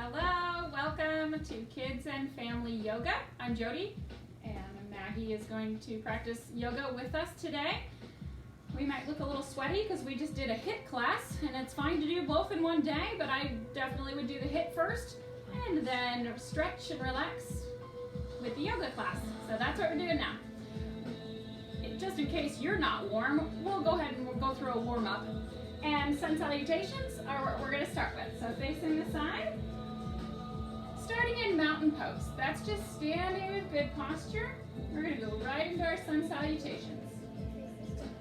Hello, welcome to Kids and Family Yoga. I'm Jody, and Maggie is going to practice yoga with us today. We might look a little sweaty because we just did a HIIT class, and it's fine to do both in one day, but I definitely would do the HIIT first, and then stretch and relax with the yoga class. So that's what we're doing now. Just in case you're not warm, we'll go ahead and we'll go through a warm-up. And sun salutations are what we're going to start with. So facing the side, starting in mountain pose. That's just standing with good posture. We're going to go right into our sun salutations.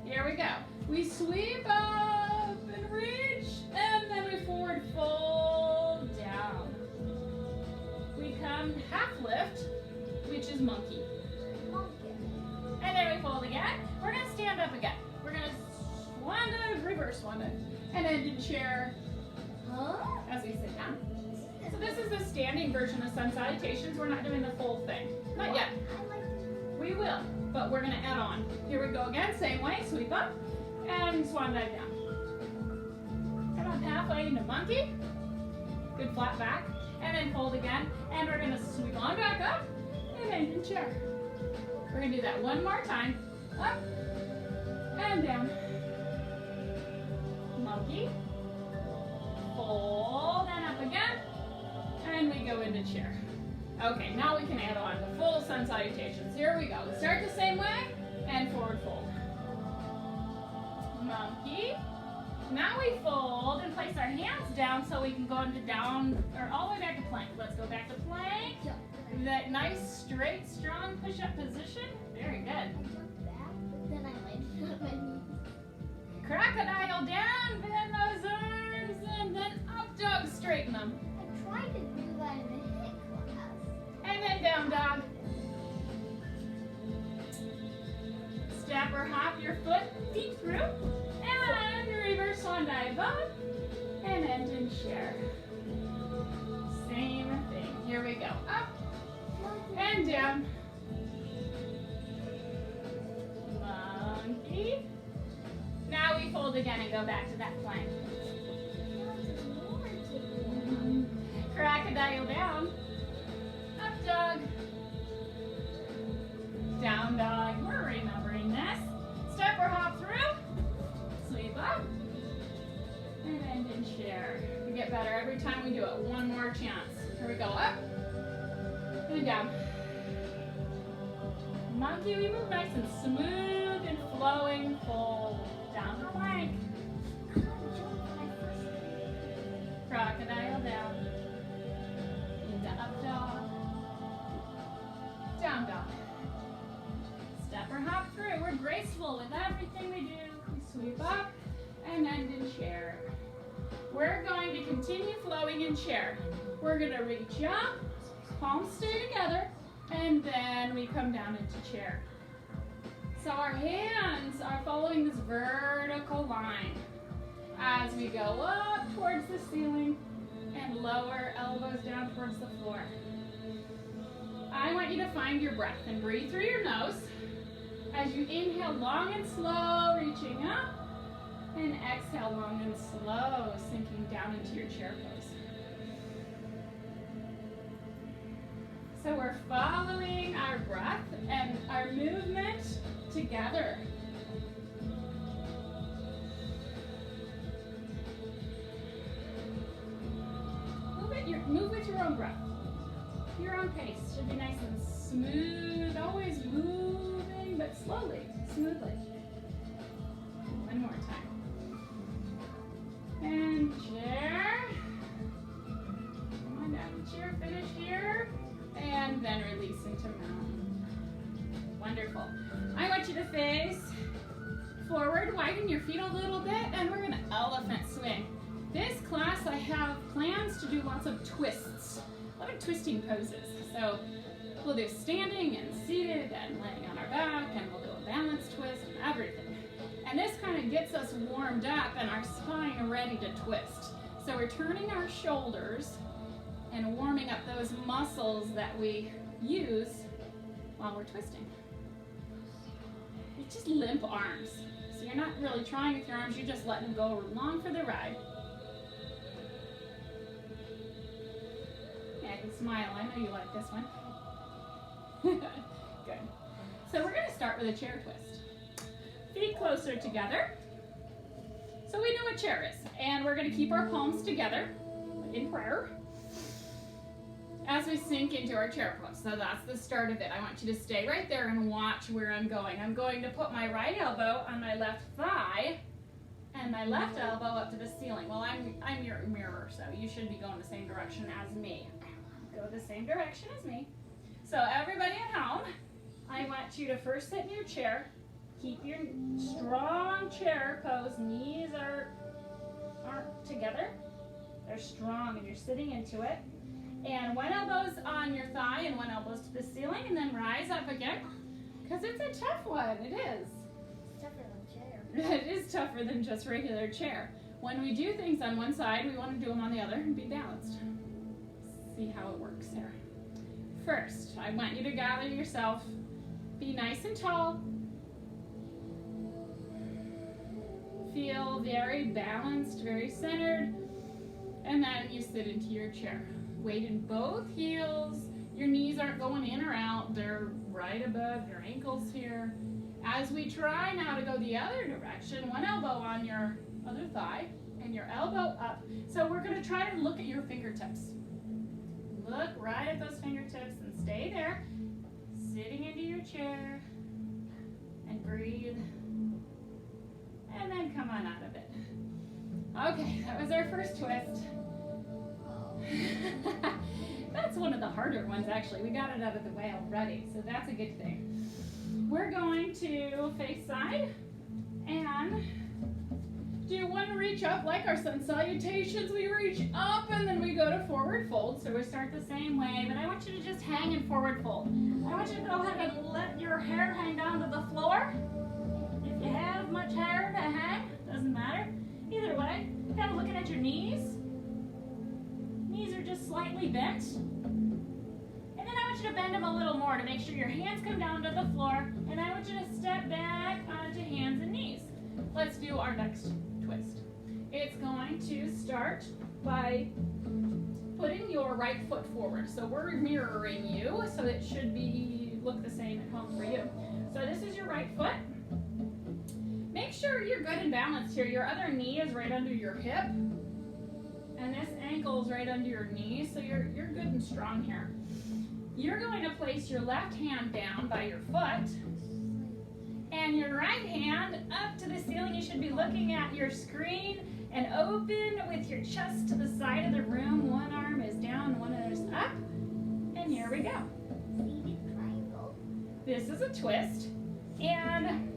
Here we go. We sweep up and reach, and then we forward fold down. We come half lift, which is monkey. And then we fold again. We're going to stand up again. We're going to swan dive, reverse swan dive, and end in chair as we sit down. So this is the standing version of sun salutations. We're not doing the full thing. Not yet. We will, but we're going to add on. Here we go again, same way. Sweep up and swan dive down. Come up halfway into monkey. Good flat back. And then fold again. And we're going to sweep on back up and end in chair. We're going to do that one more time. Up and down. Monkey. Fold and up again. And we go into chair. Okay, now we can add on the full sun salutations. Here we go. Let's start the same way and forward fold. Monkey. Now we fold and place our hands down so we can go into down or all the way back to plank. Let's go back to plank. That nice, straight, strong push-up position. Very good. Then I landed on my knees. Crocodile down, bend those arms, and then up dog, straighten them. I tried to do that in the HIIT class. And then down dog. Step or hop your foot deep through, and reverse swan dive up, and end in chair. Same thing. Here we go. Up and down. Monkey. Now we fold again and go back to that plank. Crocodile down. Up dog. Down dog. We're remembering this. Step or hop through. Sweep up. And end in chair. We get better every time we do it. One more chance. Here we go. Up. And down. Monkey, we move nice and smooth and flowing. Fold down the plank. Crocodile down. Into up dog. Down dog. Step or hop through. We're graceful with everything we do. We sweep up and end in chair. We're going to continue flowing in chair. We're going to reach up, palms stay together, and then we come down into chair. So our hands are following this vertical line as we go up towards the ceiling and lower elbows down towards the floor. I want you to find your breath and breathe through your nose as you inhale long and slow, reaching up, and exhale long and slow, sinking down into your chair pose. So we're following our breath and our movement together. Move with your own breath. Your own pace should be nice and smooth, always moving, but slowly, smoothly. One more time. And chair. Come on down to chair, finish here. And then release into mountain. Wonderful. I want you to face forward, widen your feet a little bit, and we're going to elephant swing. This class I have plans to do lots of twists, a lot of twisting poses. So we'll do standing and seated and laying on our back, and we'll do a balance twist and everything. And this kind of gets us warmed up and our spine ready to twist. So we're turning our shoulders and warming up those muscles that we use while we're twisting. It's just limp arms. So you're not really trying with your arms, you're just letting them go along for the ride. smile. I know you like this one. Good. So we're going to start with a chair twist. Feet closer together. So we know what chair is. And we're going to keep our palms together in prayer as we sink into our chair pose. So that's the start of it. I want you to stay right there and watch where I'm going. I'm going to put my right elbow on my left thigh and my left elbow up to the ceiling. Well, I'm your mirror, so you should be going the same direction as me. Go the same direction as me. So everybody at home, I want you to first sit in your chair. Keep your strong chair pose. Knees aren't together. They're strong and you're sitting into it. And one elbow's on your thigh and one elbow's to the ceiling, and then rise up again. Because it's a tough one, it is. It's tougher than chair. It is tougher than just regular chair. When we do things on one side, we want to do them on the other and be balanced. See how it works there. First, I want you to gather yourself. Be nice and tall. Feel very balanced, very centered. And then you sit into your chair. Weight in both heels. Your knees aren't going in or out. They're right above your ankles here. As we try now to go the other direction, one elbow on your other thigh and your elbow up. So we're going to try to look at your fingertips. Look right at those fingertips and stay there. Sitting into your chair and breathe. And then come on out of it. Okay, that was our first twist. That's one of the harder ones, actually. We got it out of the way already, so that's a good thing. We're going to face side and do one reach up like our sun salutations. We reach up and then we go to forward fold. So we start the same way, but I want you to just hang in forward fold. I want you to go ahead and let your hair hang down to the floor. If you have much hair to hang, doesn't matter. Either way, kind of looking at your knees. Knees are just slightly bent. And then I want you to bend them a little more to make sure your hands come down to the floor. And I want you to step back onto hands and knees. Let's do our next twist. It's going to start by putting your right foot forward. So we're mirroring you, so it should look the same at home for you. So this is your right foot. Make sure you're good and balanced here. Your other knee is right under your hip. And this ankle is right under your knee, so you're good and strong here. You're going to place your left hand down by your foot, and your right hand up to the ceiling. You should be looking at your screen and open with your chest to the side of the room. One arm is down, one is up, and here we go. Seated triangle. This is a twist, and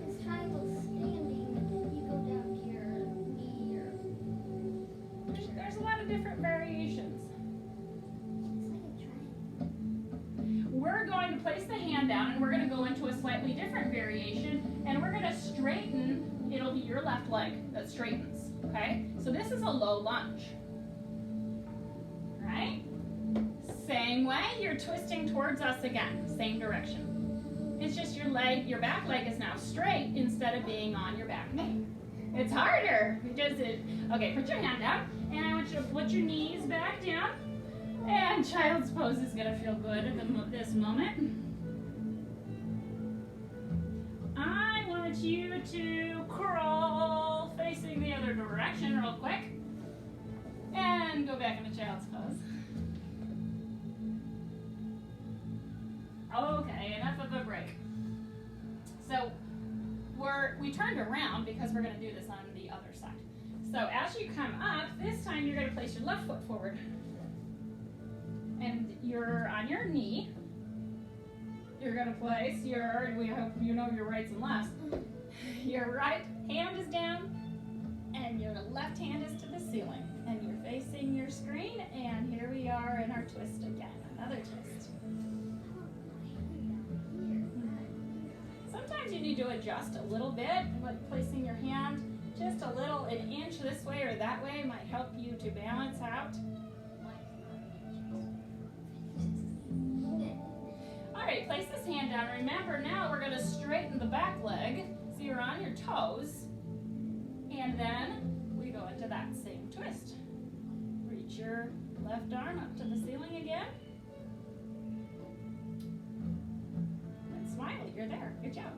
This triangle's standing. You go down to your knee or there's a lot of different variations. it's like a triangle. We're going to place the hand down and we're going to go into a slightly different variation, and we're going to straighten. It'll be your left leg that straightens, okay? So this is a low lunge, right? Same way, you're twisting towards us again, same direction. It's just your back leg is now straight instead of being on your back knee. It's harder. Okay, put your hand down, and I want you to put your knees back down. And child's pose is going to feel good at this moment. I want you to crawl facing the other direction real quick. And go back into child's pose. Okay, enough of a break. So we turned around because we're going to do this on the other side. So as you come up, this time you're going to place your left foot forward. And you're on your knee. You're going to place we hope you know your rights and lefts. Your right hand is down, and your left hand is to the ceiling. And you're facing your screen, and here we are in our twist again. Another twist. Sometimes you need to adjust a little bit, like placing your hand just a little, an inch this way or that way might help you to balance out. Alright, place this hand down. Remember, now we're going to straighten the back leg so you're on your toes. And then we go into that same twist. Reach your left arm up to the ceiling again. And smile, you're there. Good job.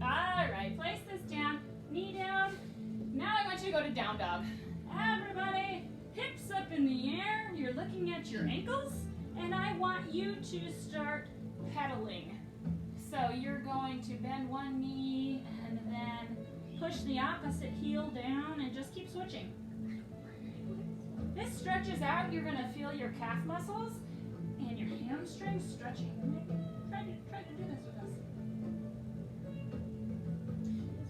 All right, place this down, knee down. Now I want you to go to down dog. Everybody, hips up in the air. You're looking at your ankles, and I want you to start pedaling. So you're going to bend one knee and then push the opposite heel down and just keep switching. This stretches out. You're going to feel your calf muscles and your hamstrings stretching. Try to do this with us.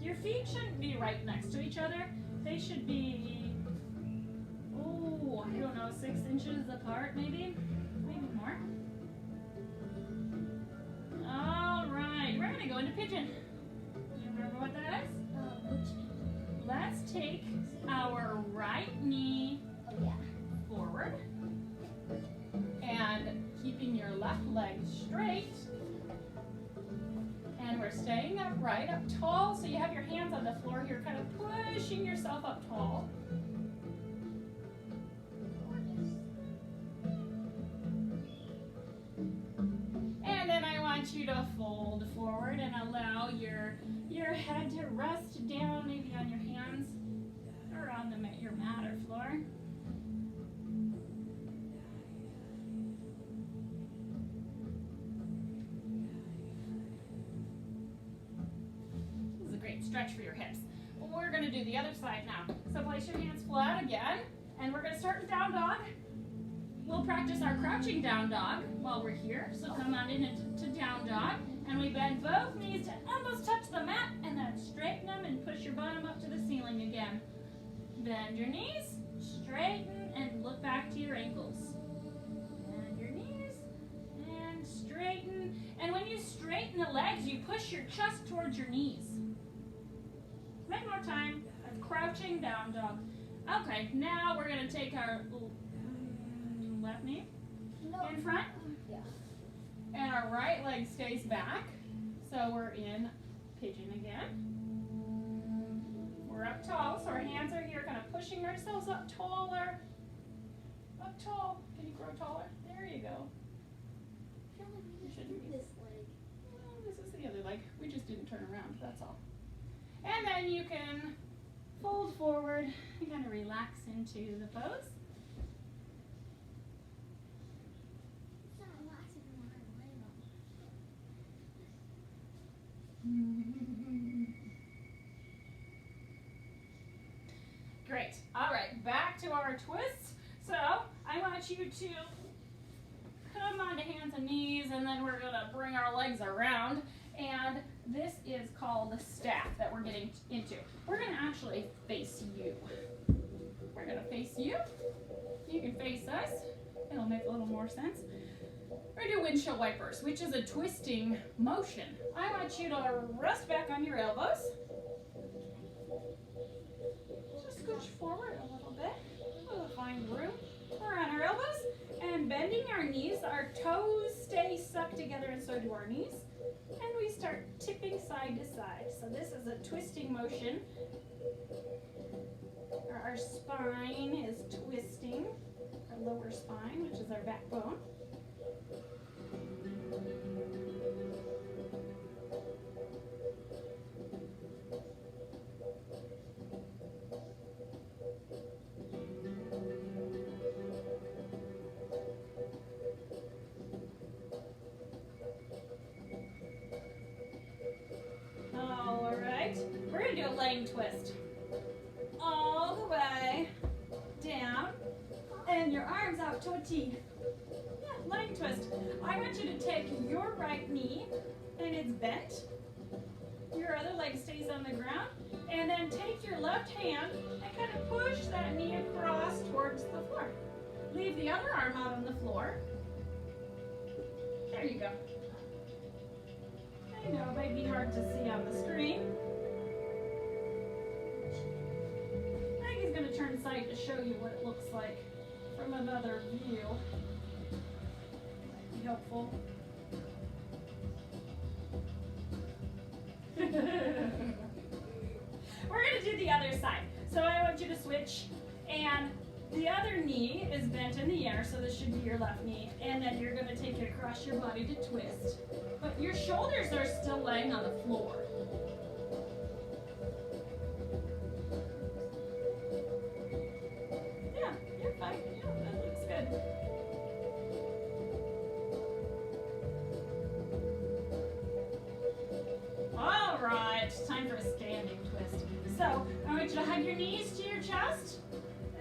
Your feet shouldn't be right next to each other. They should be, I don't know, 6 inches apart maybe more. All right, we're gonna go into pigeon. You remember what that is? Let's take our right knee forward and keeping your left leg straight. And we're staying upright, up tall, so you have your hands on the floor here, kind of pushing yourself up tall. And then I want you to fold forward and allow your head to rest down, maybe on your hands or on your mat or floor. This is a great stretch for your hips. We're going to do the other side now. So place your hands flat again, and we're going to start in down dog. We'll practice our crouching down dog while we're here. So come on into down dog, and we bend both knees to almost touch the mat, and then straighten them and push your bottom up to the ceiling again. Bend your knees, straighten, and look back to your ankles. Bend your knees, and straighten. And when you straighten the legs, you push your chest towards your knees. One more time of crouching down dog. Okay, now we're going to take our left knee in front, and our right leg stays back. So we're in pigeon again. We're up tall, so our hands are here, kind of pushing ourselves up taller. Up tall. Can you grow taller? There you go. This leg. Well, this is the other leg. We just didn't turn around, that's all. And then you can fold forward and kind of relax into the pose. It's not relaxing when I lay on. Great. All right, back to our twists. So I want you to come onto hands and knees, and then we're going to bring our legs around. And this is called the staff that we're getting into. We're going to actually face you. We're going to face you. You can face us. It'll make a little more sense. We're going to do windshield wipers, which is a twisting motion. I want you to rest back on your elbows. Just scooch forward a little bit. We'll find room. We're on our elbows and bending our knees. Our toes stay sucked together, and so do our knees. And we start tipping side to side. So this is a twisting motion. Our spine is twisting, our lower spine, which is our backbone. All right, we're going to do a leg twist. All the way down, and your arms out to a T. Yeah, leg twist. I want you to take your right knee, and it's bent. Your other leg stays on the ground, and then take your left hand and kind of push that knee across towards the floor. Leave the other arm out on the floor. There you go. I know it might be hard to see on the screen. Maggie's going to turn side to show you what it looks like from another view. Might be helpful. We're going to do the other side. So I want you to switch and The other knee is bent in the air, so this should be your left knee. And then you're going to take it across your body to twist. But your shoulders are still laying on the floor. Yeah, you're fine. Yeah, that looks good. All right, time for a standing twist. So I want you to hug your knees to your chest,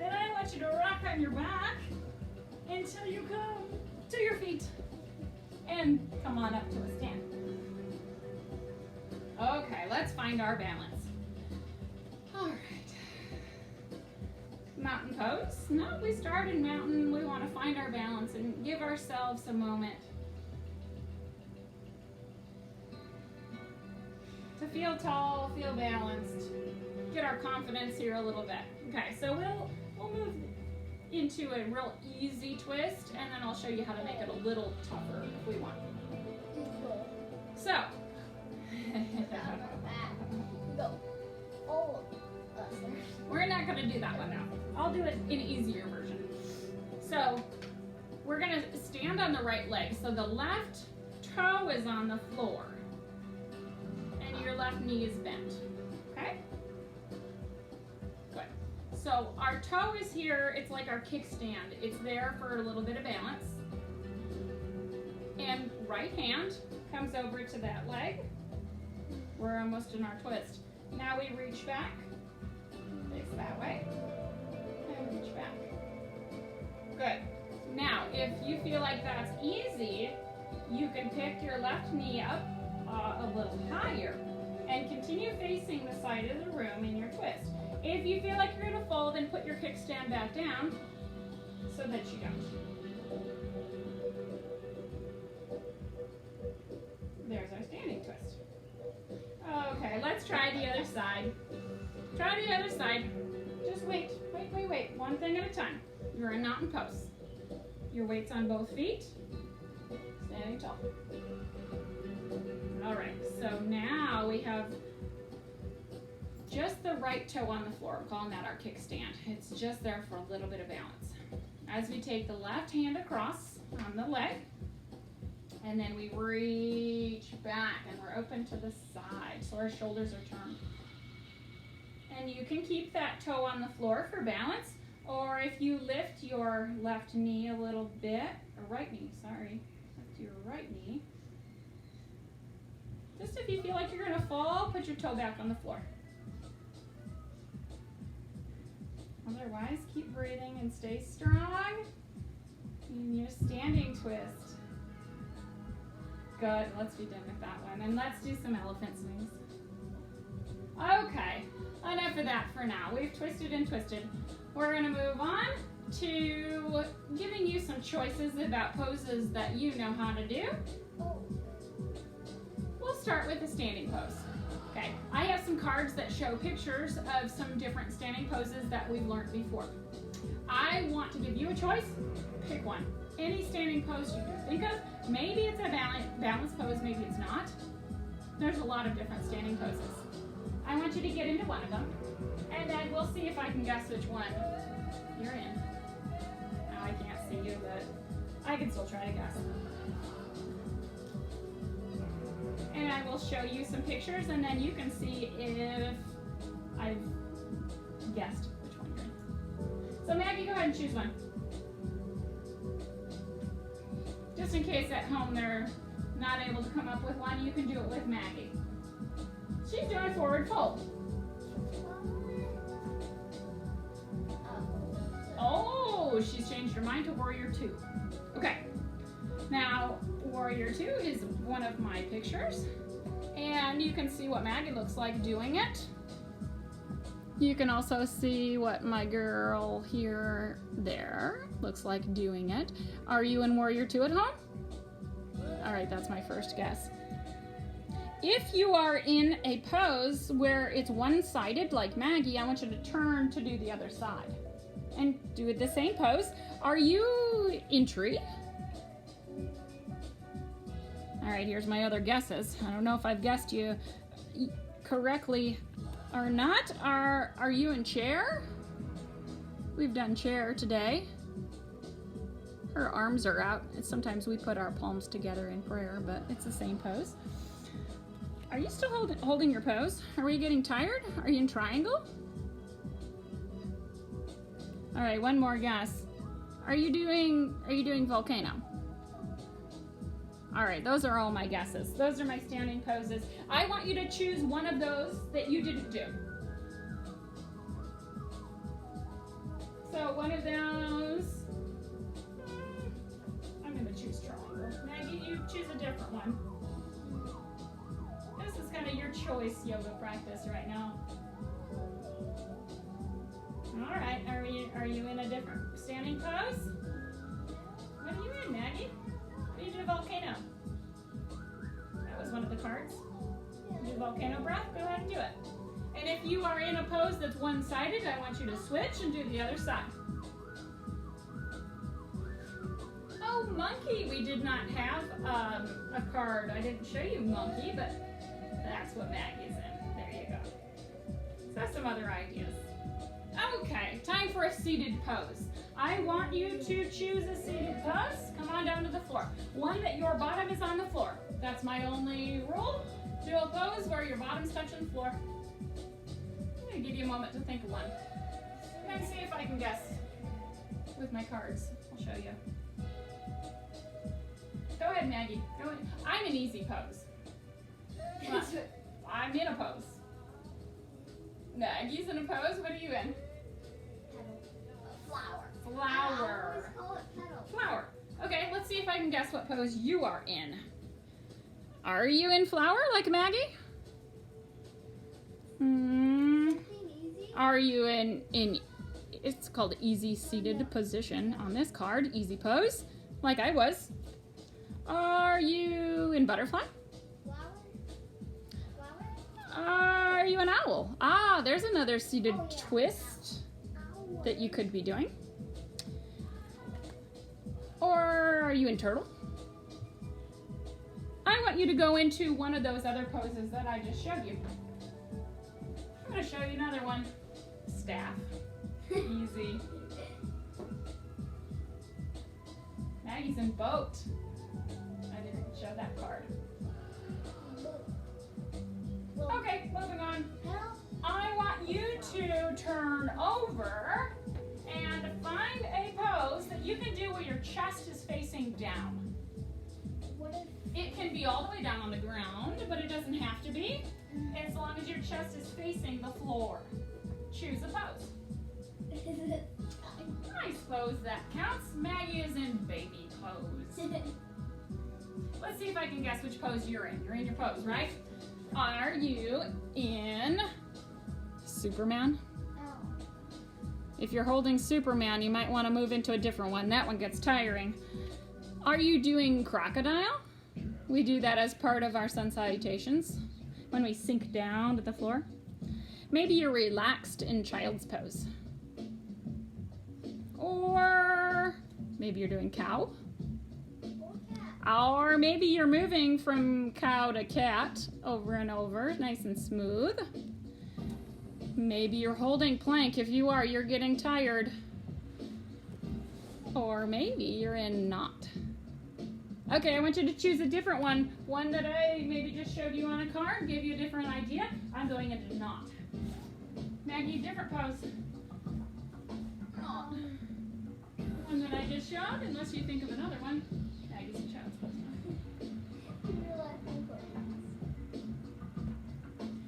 and I want you to rock on your back until you come to your feet and come on up to a stand. Okay, let's find our balance. All right. Mountain pose. No, we started mountain. We want to find our balance and give ourselves a moment to feel tall, feel balanced, get our confidence here a little bit. Okay, so we'll move into a real easy twist, and then I'll show you how to make it a little tougher if we want. So, Go. All of us. we're not going to do that one now. I'll do it in an easier version. So, we're going to stand on the right leg. So the left toe is on the floor, and your left knee is bent. Okay? Good. So our toe is here. It's like our kickstand. It's there for a little bit of balance. And right hand comes over to that leg. We're almost in our twist. Now we reach back. Face that way. And reach back. Good. Now, if you feel like that's easy, you can pick your left knee up a little higher and continue facing the side of the room in your twist. If you feel like you're going to fold, then put your kickstand back down so that you don't. There's our standing twist. Okay, let's try the other side. Try the other side. Just wait. One thing at a time. You're in mountain pose. Your weight's on both feet. Standing tall. All right, so now we have just the right toe on the floor. I'm calling that our kickstand. It's just there for a little bit of balance. As we take the left hand across on the leg, and then we reach back and we're open to the side, so our shoulders are turned. And you can keep that toe on the floor for balance, or if you lift your left knee a little bit, or right knee, sorry, lift your right knee. Just if you feel like you're gonna fall, put your toe back on the floor. Otherwise, keep breathing and stay strong in your standing twist. Good, let's be done with that one. And let's do some elephant swings. Okay, enough of that for now. We've twisted and twisted. We're gonna move on to giving you some choices about poses that you know how to do. We'll start with the standing pose. Okay, I have some cards that show pictures of some different standing poses that we've learned before. I want to give you a choice. Pick one. Any standing pose you can think of. Maybe it's a balance pose, maybe it's not. There's a lot of different standing poses. I want you to get into one of them, and then we'll see if I can guess which one you're in. Now I can't see you, but I can still try to guess. And I will show you some pictures, and then you can see if I've guessed which one you're in. So Maggie, go ahead and choose one. Just in case at home they're not able to come up with one, you can do it with Maggie. She's doing forward fold. Oh, she's changed her mind to Warrior 2. Okay. Now, Warrior 2 is one of my pictures, and you can see what Maggie looks like doing it. You can also see what my girl here, there, looks like doing it. Are you in Warrior 2 at home? All right, that's my first guess. If you are in a pose where it's one-sided, like Maggie, I want you to turn to do the other side. And do it the same pose. Are you in tree? All right, here's my other guesses. I don't know if I've guessed you correctly or not. Are you in chair? We've done chair today. Her arms are out. Sometimes we put our palms together in prayer, but it's the same pose. Are you still holding your pose? Are we getting tired? Are you in triangle? All right, one more guess. Are you doing volcano? All right, those are all my guesses. Those are my standing poses. I want you to choose one of those that you didn't do. So one of those, I'm gonna choose triangle. Maggie, you choose a different one. This is kind of your choice yoga practice right now. All right, are you in a different standing pose? What are you in, Maggie? You did a volcano. That was one of the cards. You did volcano breath. Go ahead and do it. And if you are in a pose that's one-sided, I want you to switch and do the other side. Oh, monkey. We did not have a card. I didn't show you monkey, but that's what Maggie's in. There you go. So some other ideas. Okay, time for a seated pose. I want you to choose a seated pose. Come on down to the floor. One that your bottom is on the floor. That's my only rule. Do a pose where your bottom's touching the floor. I'm going to give you a moment to think of one. And then see if I can guess with my cards. I'll show you. Go ahead, Maggie. Go ahead. I'm in easy pose. I'm in a pose. Maggie's in a pose. What are you in? Flower. Flower. I always call it petal. Flower. Okay, let's see if I can guess what pose you are in. Are you in flower like Maggie? Something easy? Are you in it's called easy seated position on this card, easy pose, like I was. Are you in butterfly? Flower? Flower? Are you an owl? Ah, there's another seated Oh, yeah. twist Owl. that you could be doing. Or are you in turtle? I want you to go into one of those other poses that I just showed you. I'm going to show you another one. Staff. Easy. Maggie's in boat. I didn't show that card. Okay, moving on. Petal? I want you to turn over and find a pose that you can do where your chest is facing down. What if It can be all the way down on the ground, but it doesn't have to be, as long as your chest is facing the floor. Choose a pose. I suppose that counts. Maggie is in baby pose. Let's see if I can guess which pose you're in. You're in your pose, right? Are you in Superman? Oh. If you're holding Superman, you might want to move into a different one. That one gets tiring. Are you doing crocodile? We do that as part of our sun salutations when we sink down to the floor. Maybe you're relaxed in child's pose. Or maybe you're doing cow. Or maybe you're moving from cow to cat over and over, nice and smooth. Maybe you're holding plank. If you are, you're getting tired. Or maybe you're in knot. Okay, I want you to choose a different one. One that I maybe just showed you on a card, gave you a different idea. I'm going into knot. Maggie, different pose. Knot. One that I just showed, unless you think of another one. Maggie's in child's pose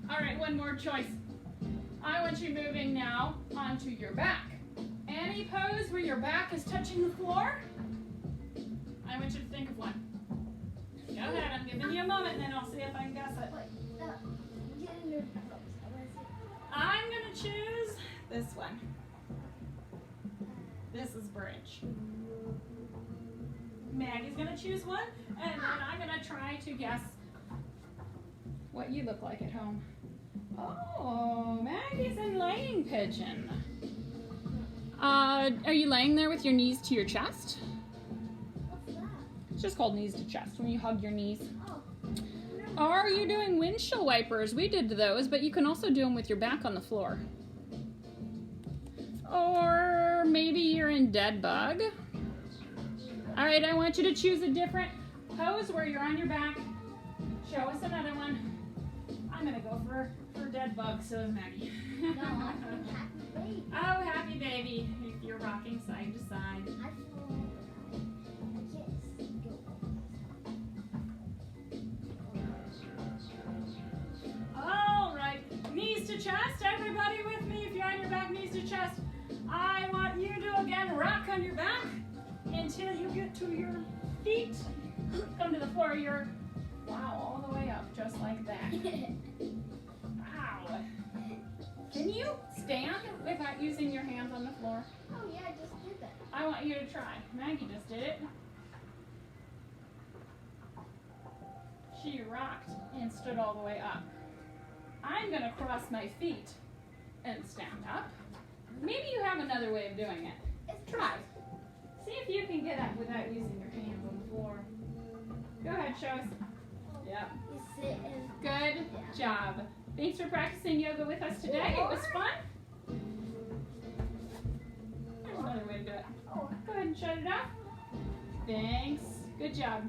now. All right, one more choice. I want you moving now onto your back. Any pose where your back is touching the floor, I want you to think of one. Go ahead, I'm giving you a moment and then I'll see if I can guess it. I'm gonna choose this one. This is bridge. Maggie's gonna choose one, and then I'm gonna try to guess what you look like at home. Oh, Maggie's in laying pigeon. Are you laying there with your knees to your chest? What's that? It's just called knees to chest, when you hug your knees. Oh. Are you doing windshield wipers? We did those, but you can also do them with your back on the floor. Or in dead bug. All right, I want you to choose a different pose where you're on your back. Show us another one. I'm gonna go for dead bug, so is Maggie. No, I'm happy baby. Oh, happy baby. You're rocking side to side. I feel like I can't go. All right, knees to chest. Everybody with me. If you're on your back, knees to chest. I want you to again rock on your back until you get to your feet. Come to the floor. You're wow, all the way up, just like that. Wow. Can you stand without using your hands on the floor? Oh yeah, I just did that. I want you to try. Maggie just did it. She rocked and stood all the way up. I'm gonna cross my feet and stand up. Maybe you have another way of doing it. It's Try. See if you can get up without using your hands on the floor. Go ahead, show us. Yep. You sit and Good job. Thanks for practicing yoga with us today. It was fun. There's another way to do it. oh. Go ahead and shut it off. Thanks. Good job.